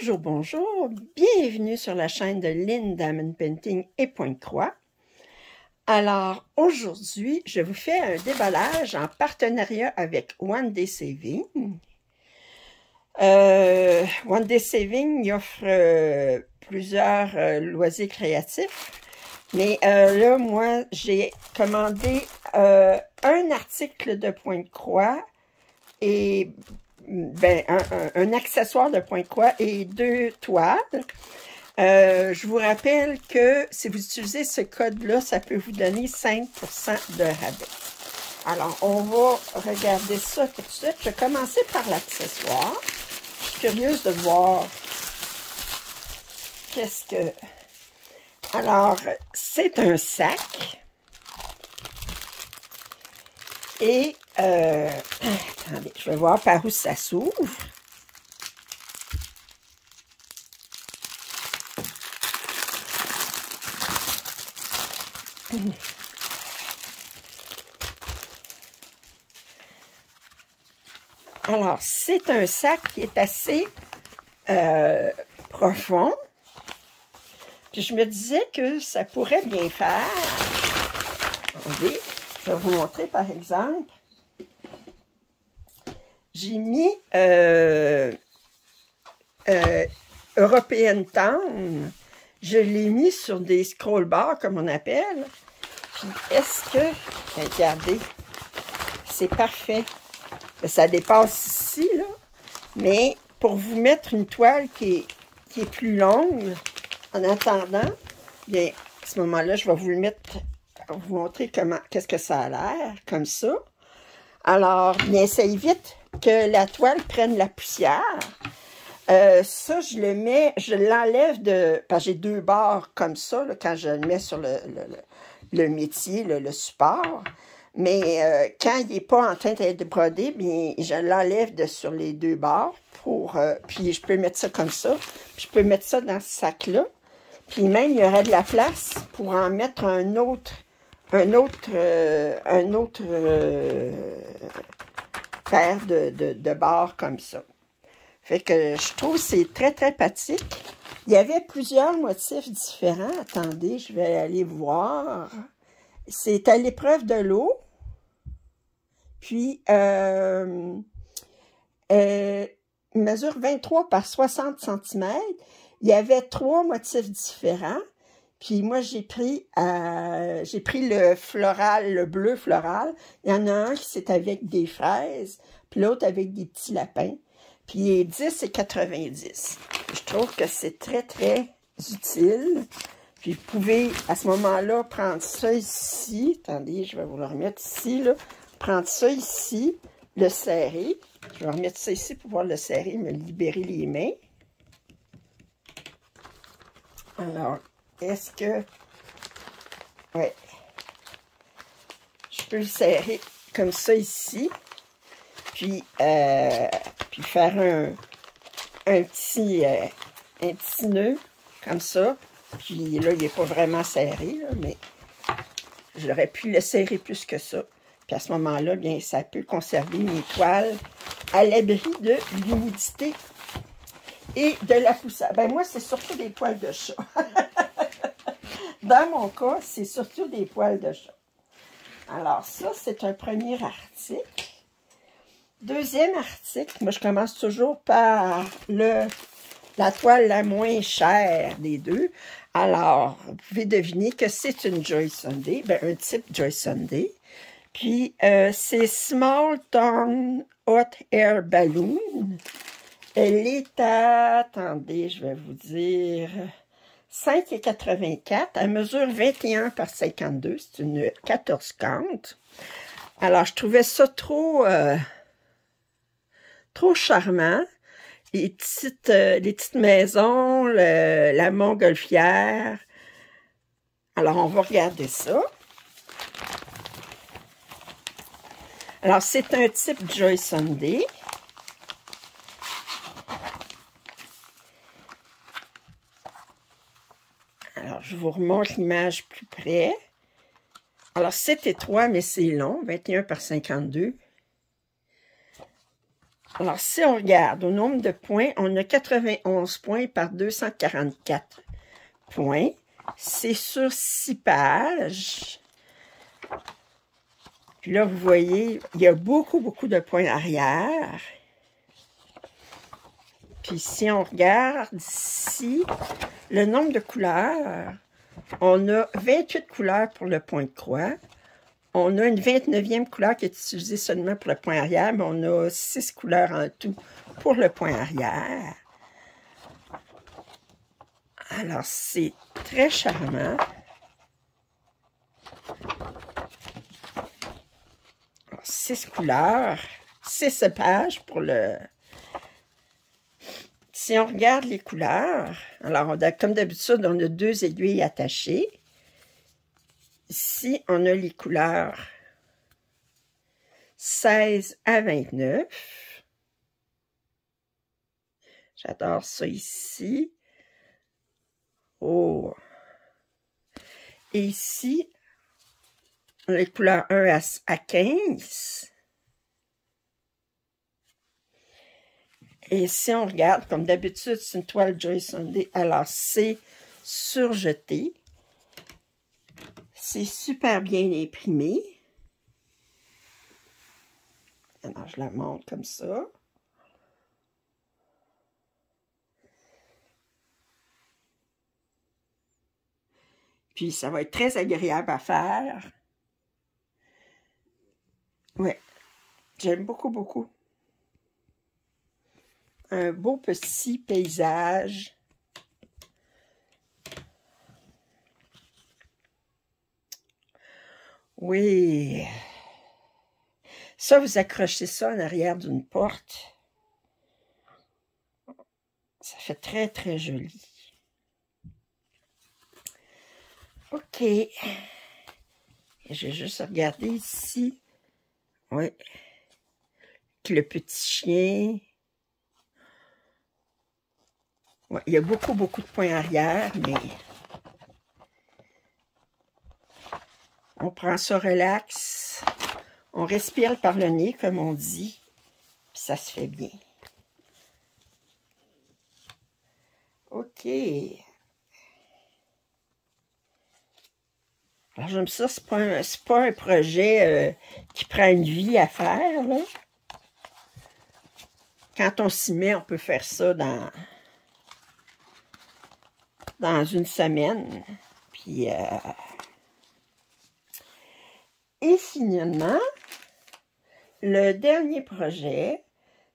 Bonjour, bonjour, bienvenue sur la chaîne de Lynn Diamond Painting et Pointe-Croix. Alors, aujourd'hui, je vous fais un déballage en partenariat avec One Day Saving. One Day Saving il offre plusieurs loisirs créatifs, mais là, moi, j'ai commandé un article de Pointe-Croix et un accessoire de Pointe-Croix et 2 toiles. Je vous rappelle que si vous utilisez ce code-là, ça peut vous donner 5% de rabais. Alors, on va regarder ça tout de suite. Je vais commencer par l'accessoire. Je suis curieuse de voir qu'est-ce que... Alors, c'est un sac. Et, attendez, je vais voir par où ça s'ouvre. Alors, c'est un sac qui est assez profond. Puis je me disais que ça pourrait bien faire. Attendez. Je vais vous montrer, par exemple, j'ai mis European Town, je l'ai mis sur des scroll bars, comme on appelle. Puis, est-ce que, regardez, c'est parfait. Ça dépasse ici, là, mais pour vous mettre une toile qui est plus longue, en attendant, bien, à ce moment-là, je vais vous le mettre... vous montrer qu'est-ce que ça a l'air, comme ça. Alors, bien, ça évite que la toile prenne la poussière. Ça, je le mets, je l'enlève de... Parce que j'ai 2 barres comme ça, là, quand je le mets sur le métier, le support. Mais quand il n'est pas en train d'être brodé, bien, je l'enlève sur les 2 barres pour... puis je peux mettre ça comme ça. Puis je peux mettre ça dans ce sac-là. Puis même, il y aurait de la place pour en mettre un autre paire de barres comme ça. Fait que je trouve que c'est très, très pratique. Il y avait plusieurs motifs différents. Attendez, je vais aller voir. C'est à l'épreuve de l'eau. Puis, il mesure 23 par 60 cm. Il y avait 3 motifs différents. Puis moi, j'ai pris le floral, le bleu floral. Il y en a un qui c'est avec des fraises, puis l'autre avec des petits lapins. Puis il est 10 et 90. Je trouve que c'est très, très utile. Puis vous pouvez, à ce moment-là, prendre ça ici. Attendez, je vais vous le remettre ici, là. Prendre ça ici, le serrer. Je vais remettre ça ici pour pouvoir le serrer, me libérer les mains. Alors, est-ce que... ouais. Je peux le serrer comme ça ici. Puis faire un petit nœud comme ça. Puis là, il n'est pas vraiment serré, là, mais j'aurais pu le serrer plus que ça. Puis à ce moment-là, bien, ça peut conserver mes toiles à l'abri de l'humidité et de la poussière. Ben moi, c'est surtout des poils de chat. Dans mon cas, c'est surtout des poils de chat. Alors ça, c'est un premier article. Deuxième article, moi je commence toujours par la toile la moins chère des deux. Alors, vous pouvez deviner que c'est une Joy Sunday, ben, un type Joy Sunday. Puis, c'est Small Tongue Hot Air Balloon. Elle est à, attendez, je vais vous dire, 5,84. Elle mesure 21 par 52. C'est une 14 cantes. Alors, je trouvais ça trop charmant. Les petites maisons, la montgolfière. Alors, on va regarder ça. Alors, c'est un type Joy Sunday. Alors, je vous remontre l'image plus près. Alors, c'est étroit, mais c'est long, 21 par 52. Alors, si on regarde au nombre de points, on a 91 points par 244 points. C'est sur 6 pages. Puis là, vous voyez, il y a beaucoup de points arrière. Puis si on regarde ici, le nombre de couleurs, on a 28 couleurs pour le point de croix. On a une 29e couleur qui est utilisée seulement pour le point arrière, mais on a 6 couleurs en tout pour le point arrière. Alors, c'est très charmant. 6 couleurs, 6 pages pour le... Si on regarde les couleurs, alors comme d'habitude, on a 2 aiguilles attachées. Ici, on a les couleurs 16 à 29. J'adore ça ici. Oh! Et ici, les couleurs 1 à 15. Et si on regarde, comme d'habitude, c'est une toile Joy Sunday, alors c'est surjeté. C'est super bien imprimé. Alors, je la montre comme ça. Puis, ça va être très agréable à faire. Ouais, j'aime beaucoup. Un beau petit paysage. Oui. Ça, vous accrochez ça en arrière d'une porte. Ça fait très joli. OK. Et je vais juste regarder ici. Oui. Le petit chien. Ouais, il y a beaucoup de points arrière, mais on prend ça relax. On respire par le nez, comme on dit, puis ça se fait bien. OK. Alors, j'aime ça, c'est pas un projet qui prend une vie à faire, là. Quand on s'y met, on peut faire ça dans une semaine. Puis, et finalement, le dernier projet,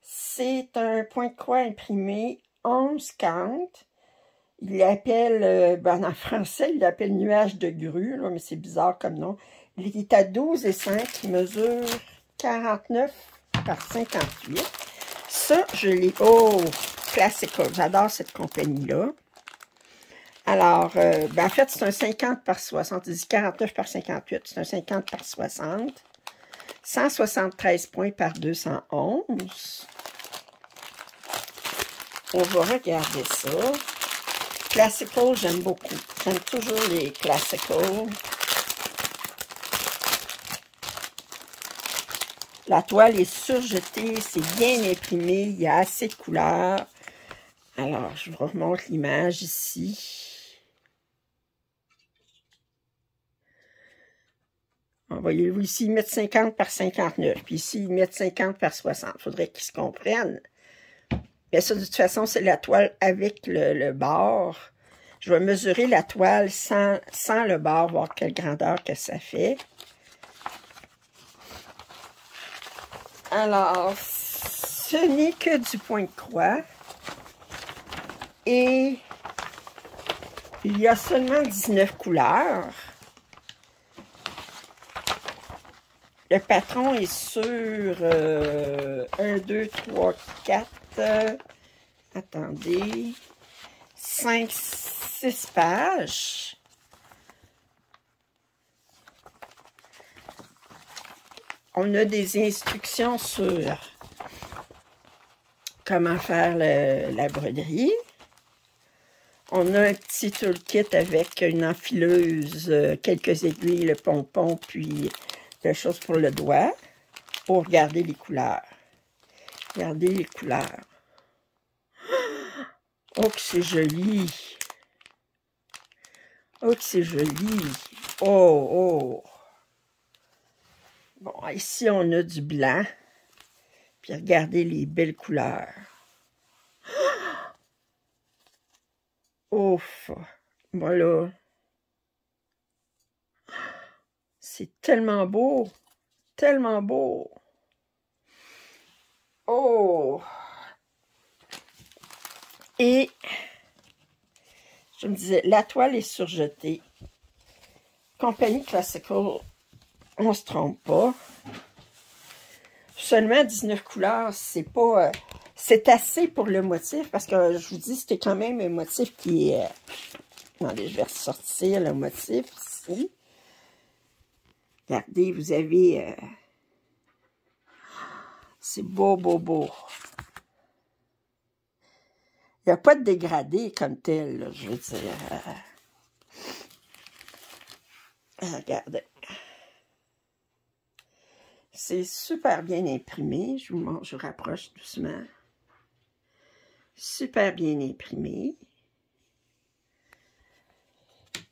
c'est un point de croix imprimé 11 cantes. Il l'appelle, en français, il l'appelle nuage de grue, là, mais c'est bizarre comme nom. Il est à 12 et 5, il mesure 49 par 58. Ça, je l'ai... Oh, Classical, j'adore cette compagnie-là. Alors, en fait, c'est un 50 par 60. Il dit 49 par 58. C'est un 50 par 60. 173 points par 211. On va regarder ça. Classical, j'aime beaucoup. J'aime toujours les Classical. La toile est surjetée, c'est bien imprimé, il y a assez de couleurs. Alors, je vous remontre l'image ici. Voyez-vous, ici, ils mettent 50 par 59. Puis ici, ils mettent 50 par 60. Il faudrait qu'ils se comprennent. Mais ça, de toute façon, c'est la toile avec le bord. Je vais mesurer la toile sans le bord, voir quelle grandeur que ça fait. Alors, ce n'est que du point de croix. Et il y a seulement 19 couleurs. Le patron est sur 1, 2, 3, 4, attendez, 5, 6 pages. On a des instructions sur comment faire la broderie. On a un petit toolkit avec une enfileuse, quelques aiguilles, le pompon, puis quelque chose pour le doigt, pour garder les couleurs. Regardez les couleurs. Oh, que c'est joli! Oh, que c'est joli! Oh, oh! Bon, ici, on a du blanc. Puis regardez les belles couleurs. Ouf! Voilà. C'est tellement beau! Tellement beau! Oh! Et je me disais, la toile est surjetée. Compagnie Classical, on se trompe pas. Seulement 19 couleurs, c'est pas... c'est assez pour le motif, parce que je vous dis, c'était quand même un motif qui est... Attendez, je vais ressortir le motif ici. Regardez, vous avez... c'est beau, beau, beau. Il n'y a pas de dégradé comme tel, là, je veux dire. Regardez. C'est super bien imprimé. Je vous montre, je rapproche doucement. Super bien imprimé.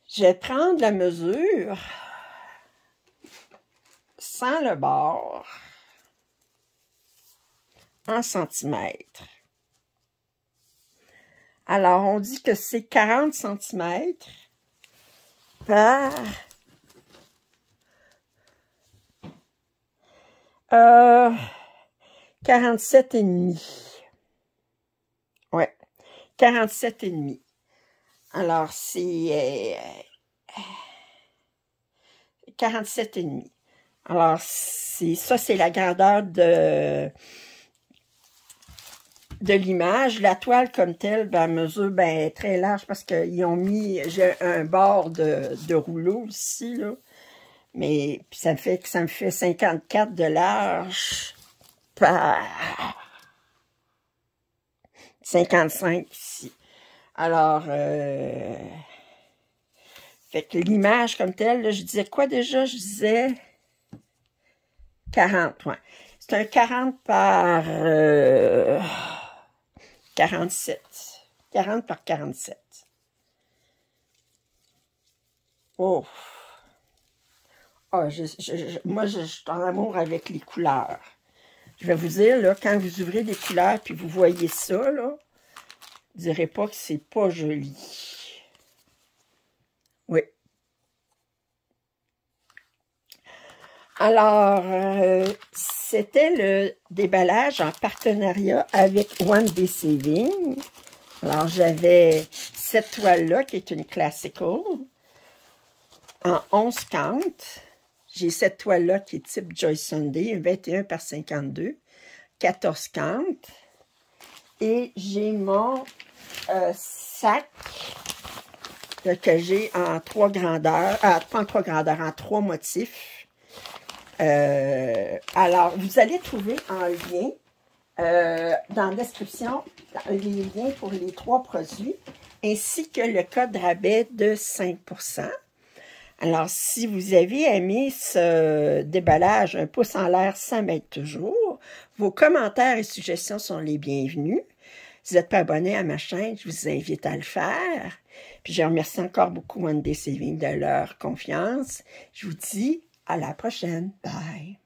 Je vais prendre la mesure sans le bord en centimètres. Alors, on dit que c'est 40 cm par 47,5. Ouais, 47,5. Alors, c'est 47,5. Alors, ça, c'est la grandeur de l'image. La toile comme telle, ben, mesure ben, très large parce qu'ils ont mis, j'ai un bord de rouleau ici, là. Mais puis ça me fait 54 de large par 55 ici. Alors, fait que l'image comme telle, là, je disais quoi déjà? Je disais 40, ouais. C'est un 40 par 47. 40 par 47. Oh! Oh, moi, je suis en amour avec les couleurs. Je vais vous dire, là, quand vous ouvrez des couleurs puis vous voyez ça, là, vous ne direz pas que c'est pas joli. Oui. Alors, c'était le déballage en partenariat avec One Day Saving. Alors, j'avais cette toile-là, qui est une Classical, en 11 cantes. J'ai cette toile-là qui est type Joy Sunday, 21 par 52, 14 cantes. Et j'ai mon sac que j'ai en 3 grandeurs, pas en 3 grandeurs, en 3 motifs. Alors, vous allez trouver en lien dans la description les liens pour les 3 produits, ainsi que le code rabais de 5%. Alors, si vous avez aimé ce déballage, un pouce en l'air, ça m'aide toujours. Vos commentaires et suggestions sont les bienvenus. Si vous n'êtes pas abonné à ma chaîne, je vous invite à le faire. Puis, je remercie encore beaucoup One Day Saving de leur confiance. Je vous dis à la prochaine. Bye!